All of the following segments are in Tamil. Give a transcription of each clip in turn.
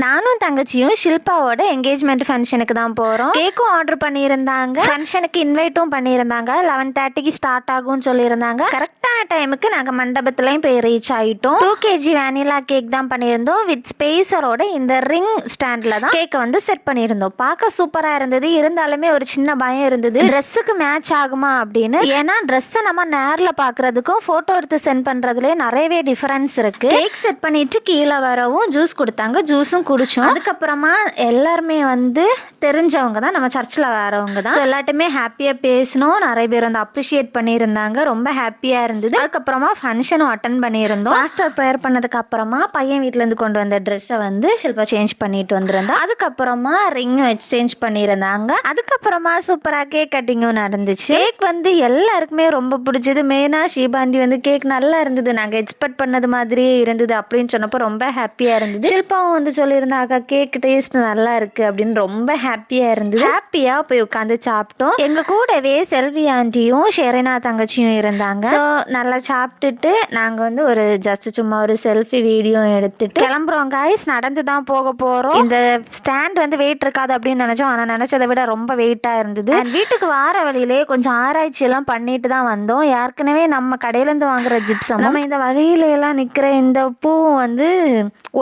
நானும் தங்கச்சியும் ஷில்பாவோட என்கேஜ்மெண்ட் ஃபங்க்ஷனுக்கு தான் போகிறோம். கேக்கும் ஆர்டர் பண்ணியிருந்தாங்க, ஃபங்க்ஷனுக்கு இன்வைட்டும் பண்ணியிருந்தாங்க. 11:30க்கு ஸ்டார்ட் ஆகும்னு சொல்லியிருந்தாங்க. கரெக்டான டைமுக்கு நாங்கள் மண்டபத்துலையும் போய் ரீச் ஆகிட்டோம். 2 kg வேனிலா கேக் தான் பண்ணியிருந்தோம். வித் ஸ்பேஸரோட இந்த ரிங் ஸ்டாண்டில் தான் கேக்கை வந்து செட் பண்ணியிருந்தோம். பார்க்க சூப்பராக இருந்தது. இருந்தாலுமே ஒரு சின்ன பயம் இருந்தது, ட்ரெஸ்ஸுக்கு மேட்ச் ஆகுமா அப்படின்னு. ஏன்னா ட்ரெஸ்ஸை நம்ம நேரில் பார்க்குறதுக்கும் ஃபோட்டோ எடுத்து சென்ட் பண்ணுறதுலேயே நிறையவே டிஃபரன்ஸ் இருக்குது. கேக் செட் பண்ணிட்டு கீழே வரவும் ஜூஸ் கொடுத்தாங்க, ஜூஸும் குடித்தோம். அதுக்கப்புறமா எல்லாருமே வந்து தெரிஞ்சவங்க தான், நம்ம சர்ச்சில் வரவங்க தான். எல்லாட்டுமே ஹாப்பியாக பேசணும். நிறைய பேர் வந்து அப்ரிஷியேட் பண்ணியிருந்தாங்க. ரொம்ப ஹாப்பியாக இருந்தது. அதுக்கப்புறமா ஃபங்க்ஷனும் அட்டன் பண்ணியிருந்தோம். மாஸ்டர் ப்ரேயர் பண்ணதுக்கு அப்புறமா பையன் வீட்டிலேருந்து கொண்டு வந்த ட்ரெஸ்ஸை வந்து ஷில்பா சேஞ்ச் பண்ணிட்டு வந்திருந்தா. அதுக்கப்புறமா ரிங் எக்ஸ்சேஞ்ச் பண்ணியிருந்தாங்க. அதுக்கப்புறமா சூப்பராக கேக் கட்டிங்கும் நடந்துச்சு. கேக் வந்து எல்லாருக்குமே ரொம்ப பிடிச்சது. மெயினாக ஷீபாண்டி வந்து கேக் நல்லா இருந்தது, நாங்கள் எக்ஸ்பெக்ட் பண்ணது மாதிரியே இருந்தது அப்படின்னு சொன்னப்போ ரொம்ப ஹாப்பியாக இருந்தது. ஷில்பாவும் வந்து சொல்லியிருந்தாங்க கேக் டேஸ்ட் நல்லா இருக்கு அப்படின்னு. ரொம்ப ஹாப்பியாக இருந்தது. ஹாப்பியாக போய் உட்காந்து சாப்பிட்டோம். எங்கள் கூடவே செல்வி ஆண்டியும் ஷெரினா தங்கச்சியும் இருந்தாங்க. ஸோ நல்லா சாப்பிட்டுட்டு நாங்கள் வந்து ஒரு ஜஸ்ட் சும்மா ஒரு செல்ஃபி வீடியோ எடுத்துட்டு கிளம்புறோம் காய்ஸ். நடந்து தான் போக போகிறோம். இந்த ஸ்டாண்ட் வந்து வெயிட் இருக்காது அப்படின்னு நினச்சோம், ஆனால் நினச்சதை விட ரொம்ப வெயிட்டாக இருந்தது. வீட்டுக்கு வார வழியிலே கொஞ்சம் ஆராய்ச்சி எல்லாம் பண்ணிட்டு தான் வந்தோம். ஏற்கனவே நம்ம கடையிலேருந்து வாங்குற ஜிப்சம் நம்ம இந்த வழியில எல்லாம் நிற்கிற இந்த பூ வந்து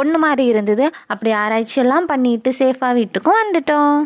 ஒன்று மாதிரி இருந்தது. அப்படி ஆராய்ச்சி எல்லாம் பண்ணிட்டு சேஃபாக வீட்டுக்கும் வந்துட்டோம்.